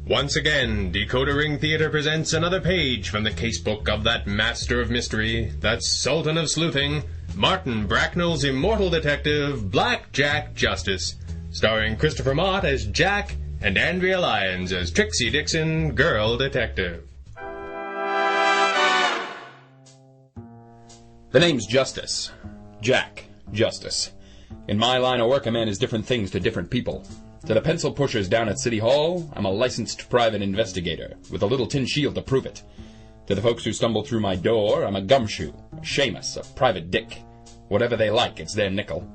Once again, Decoder Ring Theater presents another page from the casebook of that master of mystery, that sultan of sleuthing, Martin Bracknell's immortal detective, Black Jack Justice, starring Christopher Mott as Jack and Andrea Lyons as Trixie Dixon, girl detective. The name's Justice. Jack Justice. In my line of work, a man is different things to different people. To the pencil pushers down at City Hall, I'm a licensed private investigator, with a little tin shield to prove it. To the folks who stumble through my door, I'm a gumshoe, a Seamus, a private dick. Whatever they like, it's their nickel.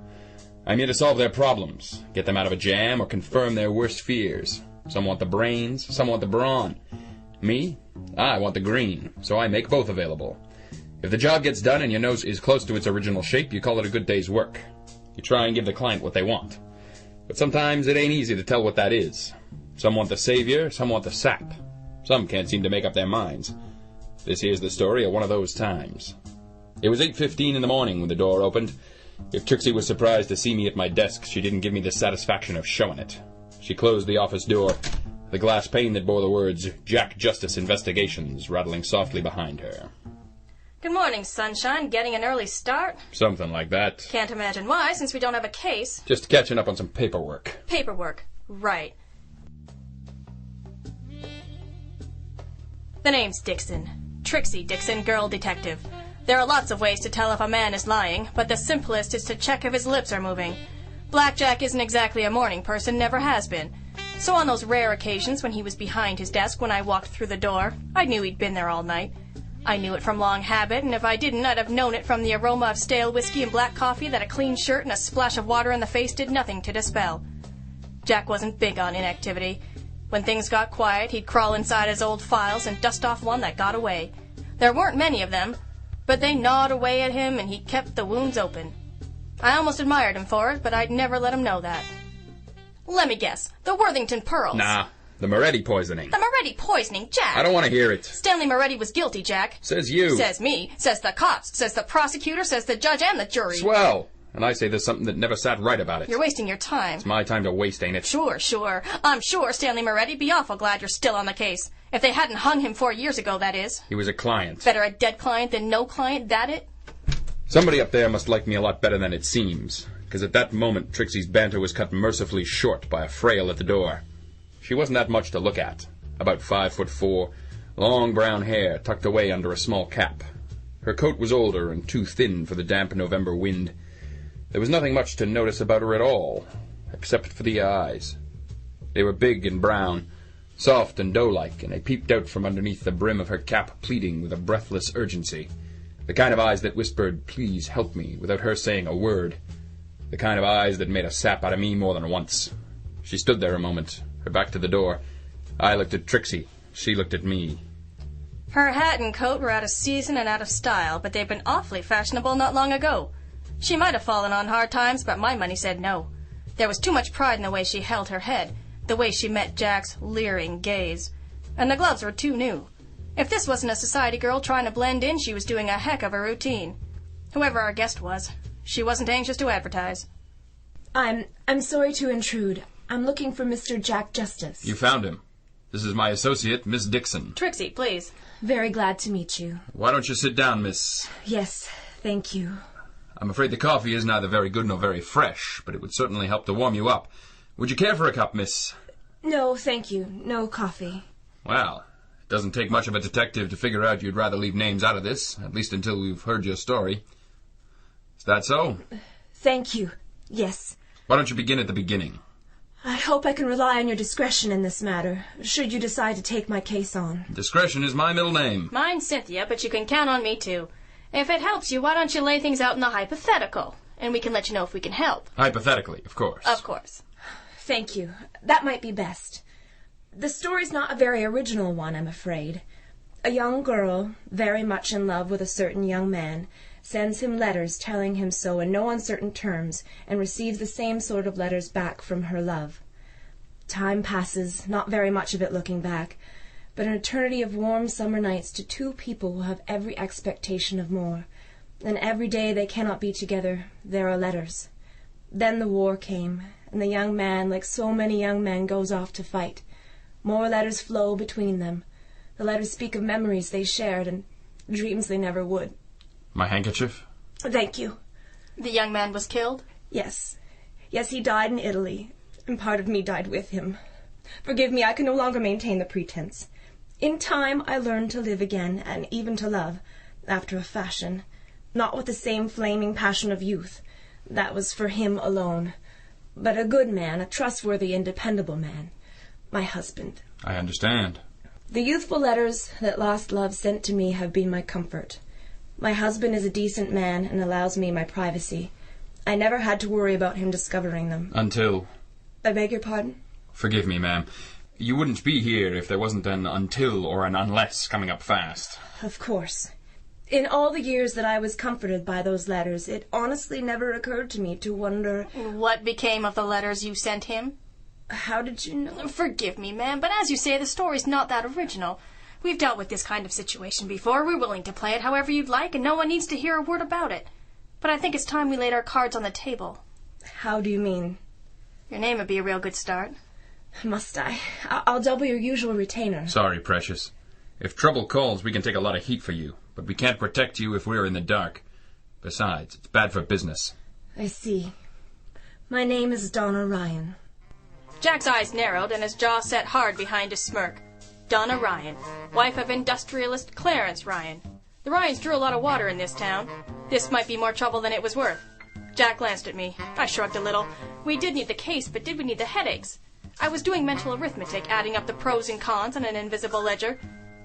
I'm here to solve their problems, get them out of a jam, or confirm their worst fears. Some want the brains, some want the brawn. Me? I want the green, so I make both available. If the job gets done and your nose is close to its original shape, you call it a good day's work. You try and give the client what they want. But sometimes it ain't easy to tell what that is. Some want the savior, some want the sap. Some can't seem to make up their minds. This here's the story of one of those times. It was 8:15 in the morning when the door opened. If Trixie was surprised to see me at my desk, she didn't give me the satisfaction of showing it. She closed the office door, the glass pane that bore the words, Jack Justice Investigations, rattling softly behind her. Good morning, sunshine. Getting an early start? Something like that. Can't imagine why, since we don't have a case. Just catching up on some paperwork. Paperwork. Right. The name's Dixon. Trixie Dixon, girl detective. There are lots of ways to tell if a man is lying, but the simplest is to check if his lips are moving. Blackjack isn't exactly a morning person, never has been. So on those rare occasions when he was behind his desk when I walked through the door, I knew he'd been there all night. I knew it from long habit, and if I didn't, I'd have known it from the aroma of stale whiskey and black coffee that a clean shirt and a splash of water in the face did nothing to dispel. Jack wasn't big on inactivity. When things got quiet, he'd crawl inside his old files and dust off one that got away. There weren't many of them, but they gnawed away at him and he kept the wounds open. I almost admired him for it, but I'd never let him know that. Let me guess, the Worthington Pearls. Nah, the Moretti poisoning. The Moretti poisoning, Jack! I don't want to hear it. Stanley Moretti was guilty, Jack. Says you. Says me. Says the cops. Says the prosecutor. Says the judge and the jury. Swell. And I say there's something that never sat right about it. You're wasting your time. It's my time to waste, ain't it? Sure. I'm sure Stanley Moretti'd be awful glad you're still on the case. If they hadn't hung him 4 years ago, that is. He was a client. Better a dead client than no client, that it? Somebody up there must like me a lot better than it seems, because at that moment Trixie's banter was cut mercifully short by a frail at the door. She wasn't that much to look at. About 5'4", long brown hair tucked away under a small cap. Her coat was older and too thin for the damp November wind. There was nothing much to notice about her at all, except for the eyes. They were big and brown, soft and doe-like, and they peeped out from underneath the brim of her cap, pleading with a breathless urgency. The kind of eyes that whispered, "Please help me," without her saying a word. The kind of eyes that made a sap out of me more than once. She stood there a moment, her back to the door. I looked at Trixie. She looked at me. Her hat and coat were out of season and out of style, but they'd been awfully fashionable not long ago. She might have fallen on hard times, but my money said no. There was too much pride in the way she held her head, the way she met Jack's leering gaze. And the gloves were too new. If this wasn't a society girl trying to blend in, she was doing a heck of a routine. Whoever our guest was, she wasn't anxious to advertise. I'm sorry to intrude. I'm looking for Mr. Jack Justice. You found him. This is my associate, Miss Dixon. Trixie, please. Very glad to meet you. Why don't you sit down, Miss... Yes, thank you. I'm afraid the coffee is neither very good nor very fresh, but it would certainly help to warm you up. Would you care for a cup, Miss... No, thank you. No coffee. Well, it doesn't take much of a detective to figure out you'd rather leave names out of this, at least until we've heard your story. Is that so? Thank you. Yes. Why don't you begin at the beginning? I hope I can rely on your discretion in this matter, should you decide to take my case on. Discretion is my middle name. Mine's Cynthia, but you can count on me, too. If it helps you, why don't you lay things out in the hypothetical, and we can let you know if we can help. Hypothetically, of course. Of course. Thank you. That might be best. The story's not a very original one, I'm afraid. A young girl, very much in love with a certain young man, sends him letters telling him so in no uncertain terms, and receives the same sort of letters back from her love. Time passes, not very much of it looking back, but an eternity of warm summer nights to two people who have every expectation of more, and every day they cannot be together, there are letters. Then the war came, and the young man, like so many young men, goes off to fight. More letters flow between them. The letters speak of memories they shared and dreams they never would. My handkerchief? Thank you. The young man was killed? Yes. Yes, he died in Italy, and part of me died with him. Forgive me, I can no longer maintain the pretense. In time I learned to live again, and even to love, after a fashion. Not with the same flaming passion of youth. That was for him alone. But a good man, a trustworthy and dependable man. My husband. I understand. The youthful letters that lost love sent to me have been my comfort. My husband is a decent man and allows me my privacy. I never had to worry about him discovering them. Until... I beg your pardon? Forgive me, ma'am. You wouldn't be here if there wasn't an until or an unless coming up fast. Of course. In all the years that I was comforted by those letters, it honestly never occurred to me to wonder... What became of the letters you sent him? How did you know? Forgive me, ma'am, but as you say, the story's not that original. We've dealt with this kind of situation before. We're willing to play it however you'd like, and no one needs to hear a word about it. But I think it's time we laid our cards on the table. How do you mean? Your name would be a real good start. Must I? I'll double your usual retainer. Sorry, precious. If trouble calls, we can take a lot of heat for you, but we can't protect you if we're in the dark. Besides, it's bad for business. I see. My name is Donna Ryan. Jack's eyes narrowed and his jaw set hard behind his smirk. Donna Ryan, wife of industrialist Clarence Ryan. The Ryans drew a lot of water in this town. This might be more trouble than it was worth. Jack glanced at me. I shrugged a little. We did need the case, but did we need the headaches? I was doing mental arithmetic, adding up the pros and cons on an invisible ledger.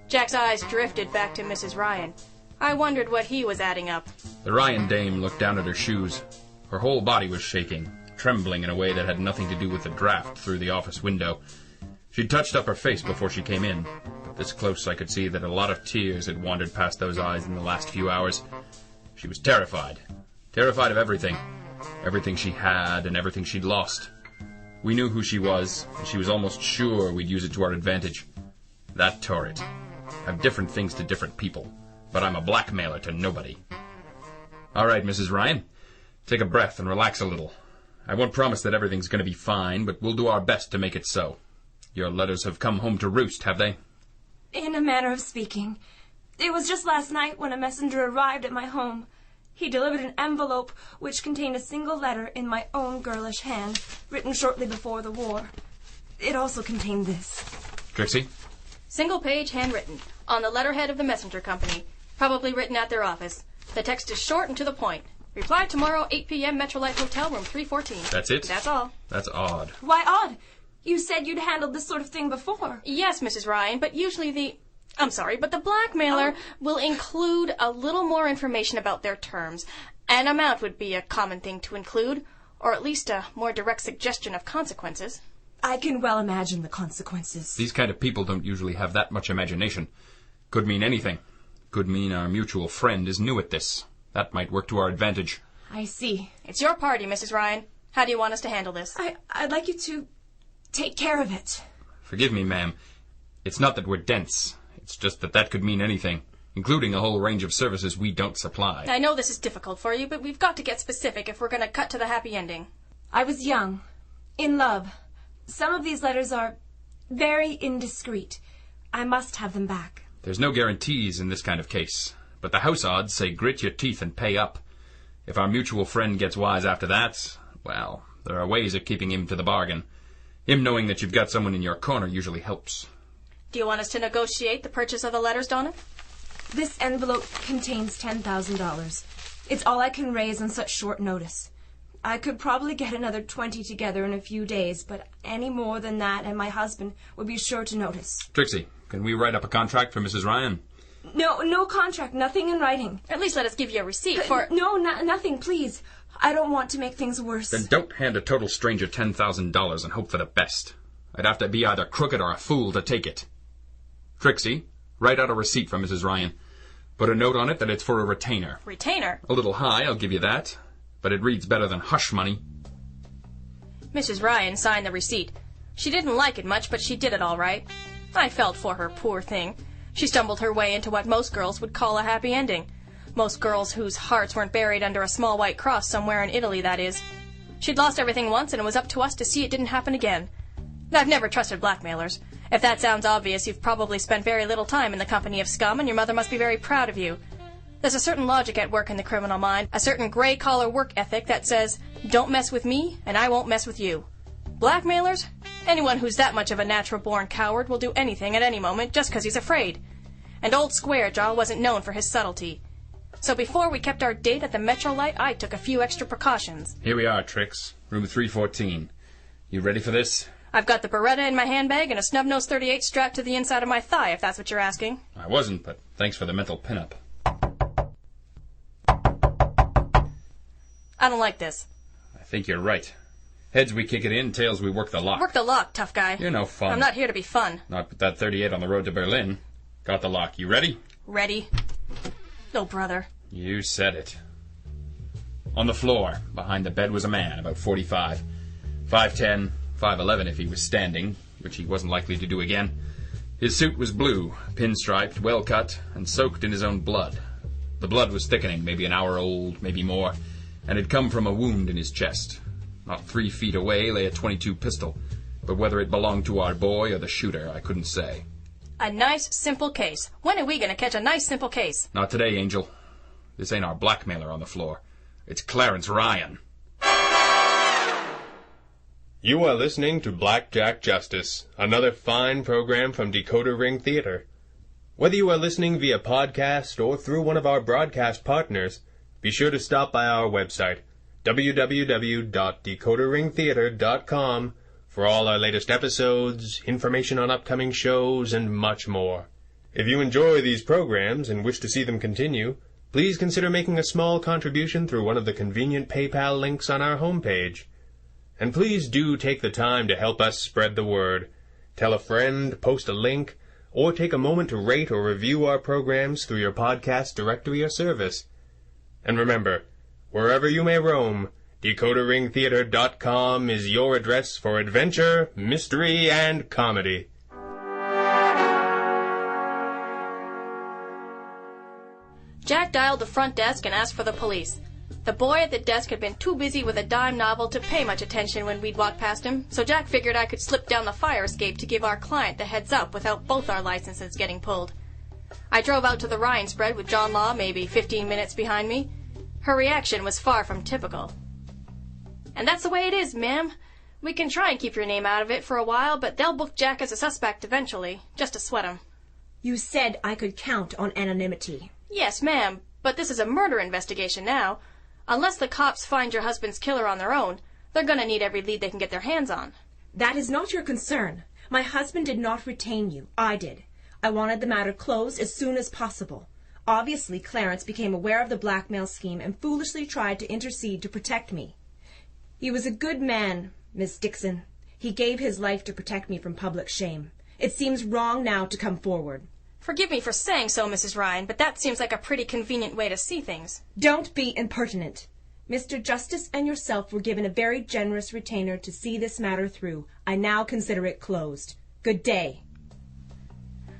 Jack's eyes drifted back to Mrs. Ryan. I wondered what he was adding up. The Ryan dame looked down at her shoes. Her whole body was shaking, trembling in a way that had nothing to do with the draft through the office window. She'd touched up her face before she came in, but this close I could see that a lot of tears had wandered past those eyes in the last few hours. She was terrified. Terrified of everything. Everything she had and everything she'd lost. We knew who she was, and she was almost sure we'd use it to our advantage. That tore it. Have different things to different people, but I'm a blackmailer to nobody. All right, Mrs. Ryan, take a breath and relax a little. I won't promise that everything's going to be fine, but we'll do our best to make it so. Your letters have come home to roost, have they? In a manner of speaking. It was just last night when a messenger arrived at my home. He delivered an envelope which contained a single letter in my own girlish hand, written shortly before the war. It also contained this. Trixie? Single page, handwritten, on the letterhead of the messenger company, probably written at their office. The text is short and to the point. Reply tomorrow, 8 p.m., Metrolite Hotel, room 314. That's it? That's all. That's odd. Why odd? You said you'd handled this sort of thing before. Yes, Mrs. Ryan, but usually but the blackmailer will include a little more information about their terms. An amount would be a common thing to include, or at least a more direct suggestion of consequences. I can well imagine the consequences. These kind of people don't usually have that much imagination. Could mean anything. Could mean our mutual friend is new at this. That might work to our advantage. I see. It's your party, Mrs. Ryan. How do you want us to handle this? I'd like you to take care of it. Forgive me, ma'am. It's not that we're dense. It's just that could mean anything, including a whole range of services we don't supply. I know this is difficult for you, but we've got to get specific if we're going to cut to the happy ending. I was young, in love. Some of these letters are very indiscreet. I must have them back. There's no guarantees in this kind of case, but the house odds say grit your teeth and pay up. If our mutual friend gets wise after that, well, there are ways of keeping him to the bargain. Him knowing that you've got someone in your corner usually helps. Do you want us to negotiate the purchase of the letters, Donna? This envelope contains $10,000. It's all I can raise on such short notice. I could probably get another 20 together in a few days, but any more than that and my husband would be sure to notice. Trixie, can we write up a contract for Mrs. Ryan? No contract, nothing in writing. At least let us give you a receipt for... No, nothing, please. I don't want to make things worse. Then don't hand a total stranger $10,000 and hope for the best. I'd have to be either crooked or a fool to take it. Trixie, write out a receipt for Mrs. Ryan. Put a note on it that it's for a retainer. Retainer? A little high, I'll give you that. But it reads better than hush money. Mrs. Ryan signed the receipt. She didn't like it much, but she did it all right. I felt for her, poor thing. She stumbled her way into what most girls would call a happy ending. Most girls whose hearts weren't buried under a small white cross somewhere in Italy, that is. She'd lost everything once, and it was up to us to see it didn't happen again. I've never trusted blackmailers. If that sounds obvious, you've probably spent very little time in the company of scum, and your mother must be very proud of you. There's a certain logic at work in the criminal mind, a certain gray-collar work ethic that says, don't mess with me, and I won't mess with you. Blackmailers? Anyone who's that much of a natural-born coward will do anything at any moment just 'cause he's afraid. And old Squarejaw wasn't known for his subtlety. So before we kept our date at the Metrolight, I took a few extra precautions. Here we are, Trix. Room 314. You ready for this? I've got the Beretta in my handbag and a snub-nose 38 strapped to the inside of my thigh, if that's what you're asking. I wasn't, but thanks for the mental pinup. I don't like this. I think you're right. Heads we kick it in, tails we work the lock. Work the lock, tough guy. You're no fun. I'm not here to be fun. Not with that 38 on the road to Berlin. Got the lock. You ready? Ready? Oh, brother. You said it. On the floor, behind the bed, was a man, about 45. 5'10", 5'11" if he was standing, which he wasn't likely to do again. His suit was blue, pinstriped, well cut, and soaked in his own blood. The blood was thickening, maybe an hour old, maybe more, and had come from a wound in his chest. Not 3 feet away lay a .22 pistol, but whether it belonged to our boy or the shooter, I couldn't say. A nice, simple case. When are we going to catch a nice, simple case? Not today, Angel. This ain't our blackmailer on the floor. It's Clarence Ryan. You are listening to Blackjack Justice, another fine program from Decoder Ring Theater. Whether you are listening via podcast or through one of our broadcast partners, be sure to stop by our website, www.decoderringtheater.com, for all our latest episodes, information on upcoming shows, and much more. If you enjoy these programs and wish to see them continue, please consider making a small contribution through one of the convenient PayPal links on our homepage. And please do take the time to help us spread the word. Tell a friend, post a link, or take a moment to rate or review our programs through your podcast directory or service. And remember, wherever you may roam, DecoderRingTheater.com is your address for adventure, mystery, and comedy. Jack dialed the front desk and asked for the police. The boy at the desk had been too busy with a dime novel to pay much attention when we'd walked past him, so Jack figured I could slip down the fire escape to give our client the heads up without both our licenses getting pulled. I drove out to the Ryan spread with John Law maybe 15 minutes behind me. Her reaction was far from typical. And that's the way it is, ma'am. We can try and keep your name out of it for a while, but they'll book Jack as a suspect eventually, just to sweat him. You said I could count on anonymity. Yes, ma'am, but this is a murder investigation now. Unless the cops find your husband's killer on their own, they're gonna need every lead they can get their hands on. That is not your concern. My husband did not retain you. I did. I wanted the matter closed as soon as possible. Obviously, Clarence became aware of the blackmail scheme and foolishly tried to intercede to protect me. He was a good man, Miss Dixon. He gave his life to protect me from public shame. It seems wrong now to come forward. Forgive me for saying so, Mrs. Ryan, but that seems like a pretty convenient way to see things. Don't be impertinent. Mr. Justice and yourself were given a very generous retainer to see this matter through. I now consider it closed. Good day.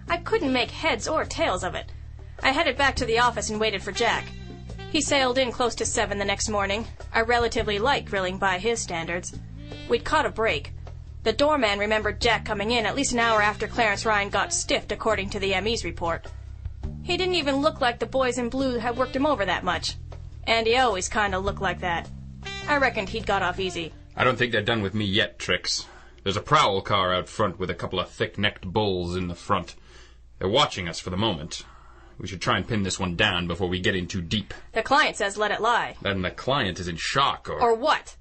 I couldn't make heads or tails of it. I headed back to the office and waited for Jack. He sailed in close to 7 the next morning, a relatively light grilling by his standards. We'd caught a break. The doorman remembered Jack coming in at least an hour after Clarence Ryan got stiffed, according to the ME's report. He didn't even look like the boys in blue had worked him over that much. And he always kind of looked like that. I reckoned he'd got off easy. I don't think they're done with me yet, Trix. There's a prowl car out front with a couple of thick-necked bulls in the front. They're watching us for the moment. We should try and pin this one down before we get in too deep. The client says let it lie. Then the client is in shock, Or what?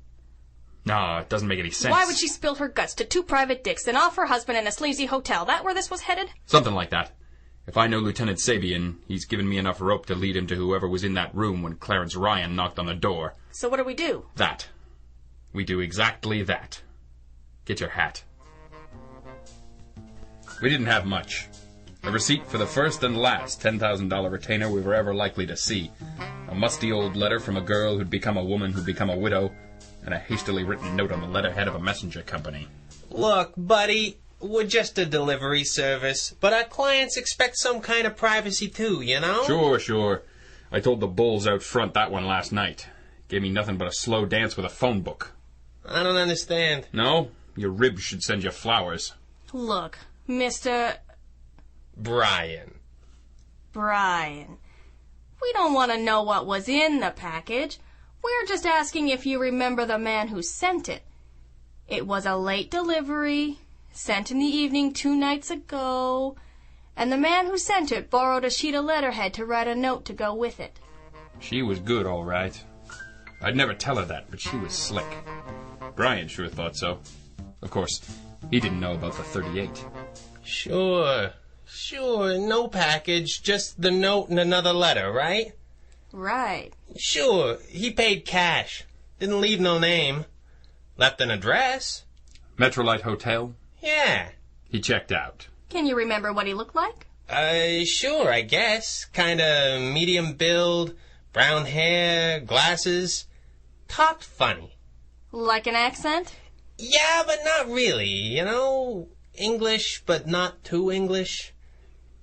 No, it doesn't make any sense. Why would she spill her guts to 2 private dicks, then off her husband in a sleazy hotel? That where this was headed? Something like that. If I know Lieutenant Sabian, he's given me enough rope to lead him to whoever was in that room when Clarence Ryan knocked on the door. So what do we do? That. We do exactly that. Get your hat. We didn't have much. A receipt for the first and last $10,000 retainer we were ever likely to see. A musty old letter from a girl who'd become a woman who'd become a widow, and a hastily written note on the letterhead of a messenger company. Look, buddy, we're just a delivery service, but our clients expect some kind of privacy too, you know? Sure. I told the bulls out front that one last night. Gave me nothing but a slow dance with a phone book. I don't understand. No? Your ribs should send you flowers. Look, Mr. Brian. Brian. We don't want to know what was in the package. We're just asking if you remember the man who sent it. It was a late delivery, sent in the evening 2 nights ago, and the man who sent it borrowed a sheet of letterhead to write a note to go with it. She was good, all right. I'd never tell her that, but she was slick. Brian sure thought so. Of course, he didn't know about the 38. Sure, no package, just the note and another letter, right? Right. Sure, he paid cash. Didn't leave no name. Left an address. Metrolite Hotel? Yeah. He checked out. Can you remember what he looked like? Sure, I guess. Kinda medium build, brown hair, glasses. Talked funny. Like an accent? Yeah, but not really, you know? English, but not too English.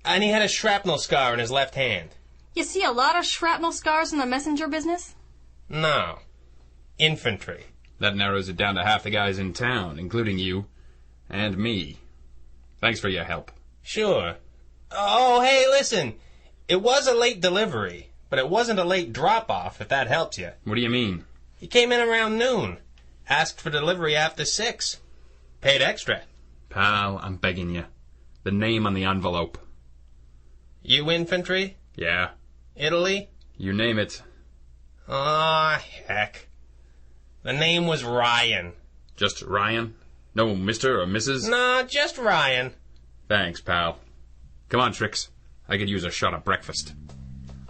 And he had a shrapnel scar in his left hand. You see a lot of shrapnel scars in the messenger business? No. Infantry. That narrows it down to half the guys in town, including you and me. Thanks for your help. Sure. Oh, hey, listen. It was a late delivery, but it wasn't a late drop-off, if that helps you. What do you mean? He came in around noon. Asked for delivery after 6. Paid extra. Pal, I'm begging you. The name on the envelope. You infantry? Yeah. Italy? You name it. Aw, heck. The name was Ryan. Just Ryan? No Mr. or Mrs.? Nah, just Ryan. Thanks, pal. Come on, Trix. I could use a shot of breakfast.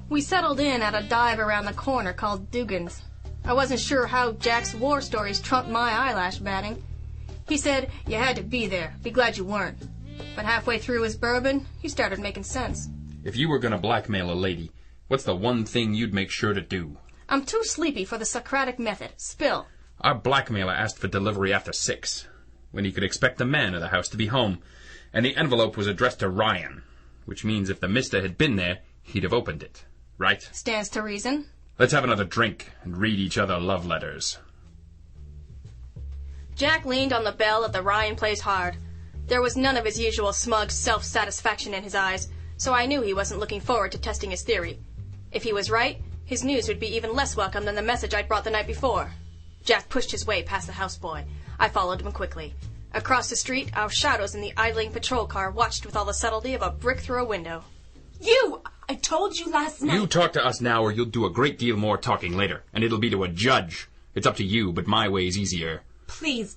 We settled in at a dive around the corner called Dugan's. I wasn't sure how Jack's war stories trumped my eyelash batting. He said you had to be there. Be glad you weren't. But halfway through his bourbon, he started making sense. If you were going to blackmail a lady, what's the one thing you'd make sure to do? I'm too sleepy for the Socratic method. Spill. Our blackmailer asked for delivery after 6, when he could expect the man of the house to be home, and the envelope was addressed to Ryan, which means if the mister had been there, he'd have opened it. Right? Stands to reason. Let's have another drink and read each other love letters. Jack leaned on the bell of the Ryan Plays Hard. There was none of his usual smug self-satisfaction in his eyes, so I knew he wasn't looking forward to testing his theory. If he was right, his news would be even less welcome than the message I'd brought the night before. Jack pushed his way past the houseboy. I followed him quickly. Across the street, our shadows in the idling patrol car watched with all the subtlety of a brick through a window. You! I told you last night. You talk to us now or you'll do a great deal more talking later, and it'll be to a judge. It's up to you, but my way's easier. Please,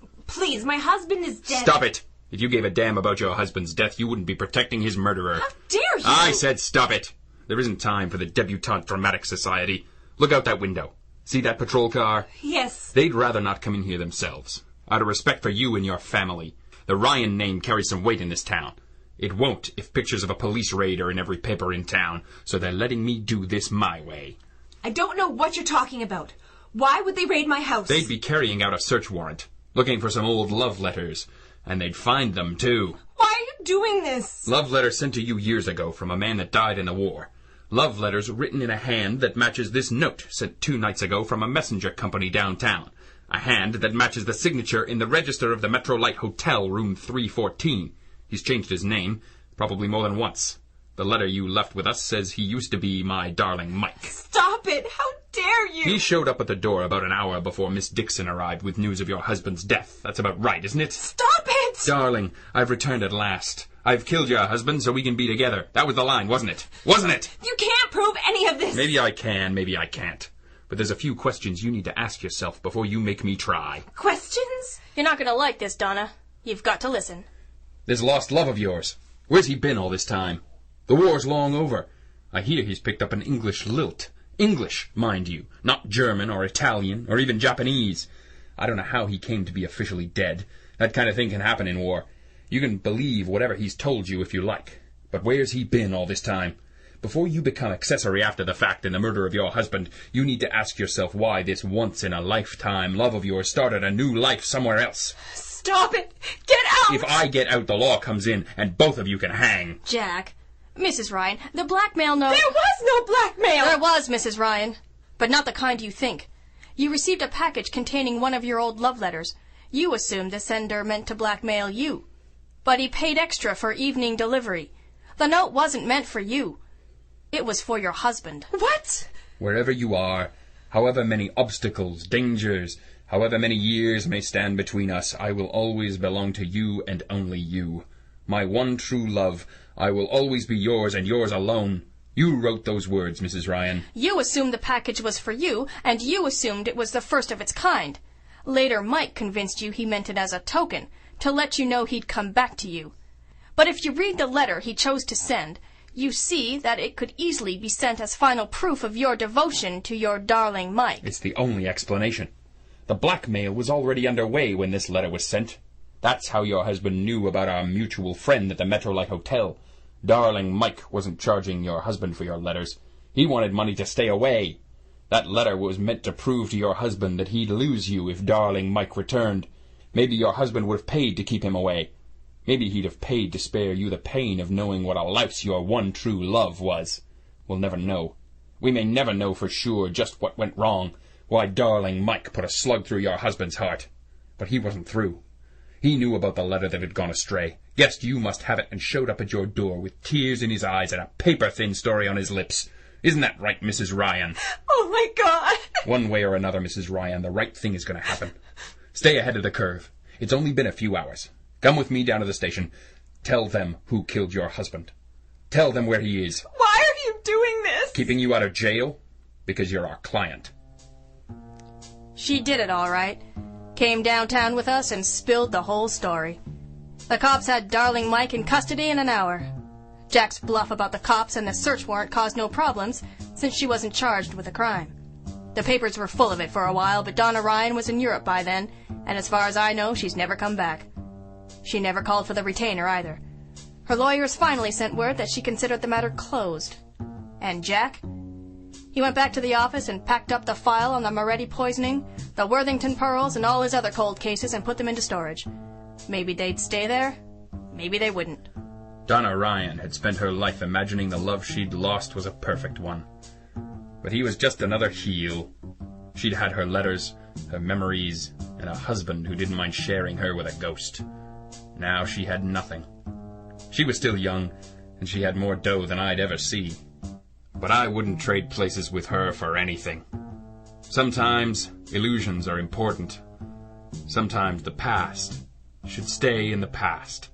my husband is dead. Stop it! If you gave a damn about your husband's death, you wouldn't be protecting his murderer. How dare you! I said stop it! There isn't time for the Debutante Dramatic Society. Look out that window. See that patrol car? Yes. They'd rather not come in here themselves. Out of respect for you and your family. The Ryan name carries some weight in this town. It won't if pictures of a police raid are in every paper in town, so they're letting me do this my way. I don't know what you're talking about. Why would they raid my house? They'd be carrying out a search warrant, looking for some old love letters. And they'd find them, too. Why are you doing this? Love letters sent to you years ago from a man that died in the war. Love letters written in a hand that matches this note sent 2 nights ago from a messenger company downtown. A hand that matches the signature in the register of the Metrolite Hotel, room 314. He's changed his name, probably more than once. The letter you left with us says he used to be my darling Mike. Stop it! How dare you! He showed up at the door about an hour before Miss Dixon arrived with news of your husband's death. That's about right, isn't it? Stop it! Darling, I've returned at last. I've killed your husband so we can be together. That was the line, wasn't it? Wasn't it? You can't prove any of this! Maybe I can, maybe I can't. But there's a few questions you need to ask yourself before you make me try. Questions? You're not going to like this, Donna. You've got to listen. This lost love of yours. Where's he been all this time? The war's long over. I hear he's picked up an English lilt. English, mind you, not German or Italian or even Japanese. I don't know how he came to be officially dead. That kind of thing can happen in war. You can believe whatever he's told you if you like. But where's he been all this time? Before you become accessory after the fact in the murder of your husband, you need to ask yourself why this once-in-a-lifetime love of yours started a new life somewhere else. Stop it! Get out! If I get out, the law comes in, and both of you can hang. Jack. Mrs. Ryan, the blackmail note... There was no blackmail! There was, Mrs. Ryan. But not the kind you think. You received a package containing one of your old love letters. You assumed the sender meant to blackmail you. but he paid extra for evening delivery. The note wasn't meant for you. It was for your husband. What? Wherever you are, however many obstacles, dangers, however many years may stand between us, I will always belong to you and only you. My one true love, I will always be yours and yours alone. You wrote those words, Mrs. Ryan. You assumed the package was for you, and you assumed it was the first of its kind. Later, Mike convinced you he meant it as a token, to let you know he'd come back to you. But if you read the letter he chose to send, you see that it could easily be sent as final proof of your devotion to your darling Mike. It's the only explanation. The blackmail was already underway when this letter was sent. That's how your husband knew about our mutual friend at the Metrolight Hotel. Darling Mike wasn't charging your husband for your letters. He wanted money to stay away. That letter was meant to prove to your husband that he'd lose you if darling Mike returned. Maybe your husband would have paid to keep him away. Maybe he'd have paid to spare you the pain of knowing what a louse your one true love was. We'll never know. We may never know for sure just what went wrong, why darling Mike put a slug through your husband's heart. But he wasn't through. He knew about the letter that had gone astray, guessed you must have it, and showed up at your door with tears in his eyes and a paper-thin story on his lips. Isn't that right, Mrs. Ryan? Oh, my God! One way or another, Mrs. Ryan, the right thing is going to happen. Stay ahead of the curve. It's only been a few hours. Come with me down to the station. Tell them who killed your husband. Tell them where he is. Why are you doing this? Keeping you out of jail? Because you're our client. She did it all right. Came downtown with us and spilled the whole story. The cops had darling Mike in custody in an hour. Jack's bluff about the cops and the search warrant caused no problems, since she wasn't charged with a crime. The papers were full of it for a while, but Donna Ryan was in Europe by then, and as far as I know, she's never come back. She never called for the retainer either. Her lawyers finally sent word that she considered the matter closed. And Jack? He went back to the office and packed up the file on the Moretti poisoning, the Worthington pearls, and all his other cold cases and put them into storage. Maybe they'd stay there. Maybe they wouldn't. Donna Ryan had spent her life imagining the love she'd lost was a perfect one. But he was just another heel. She'd had her letters, her memories, and a husband who didn't mind sharing her with a ghost. Now she had nothing. She was still young, and she had more dough than I'd ever see. But I wouldn't trade places with her for anything. Sometimes illusions are important. Sometimes the past should stay in the past.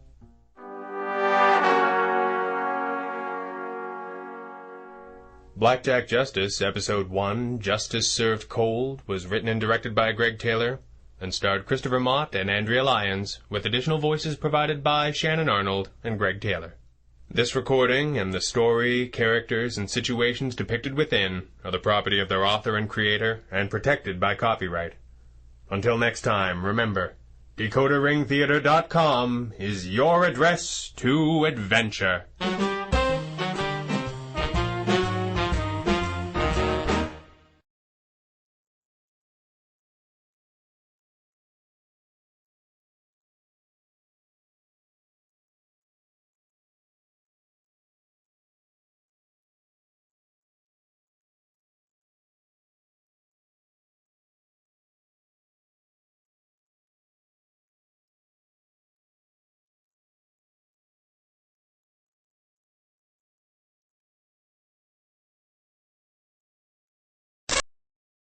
Blackjack Justice, Episode 1, Justice Served Cold, was written and directed by Greg Taylor, and starred Christopher Mott and Andrea Lyons, with additional voices provided by Shannon Arnold and Greg Taylor. This recording and the story, characters, and situations depicted within are the property of their author and creator, and protected by copyright. Until next time, remember, DecoderRingTheater.com is your address to adventure.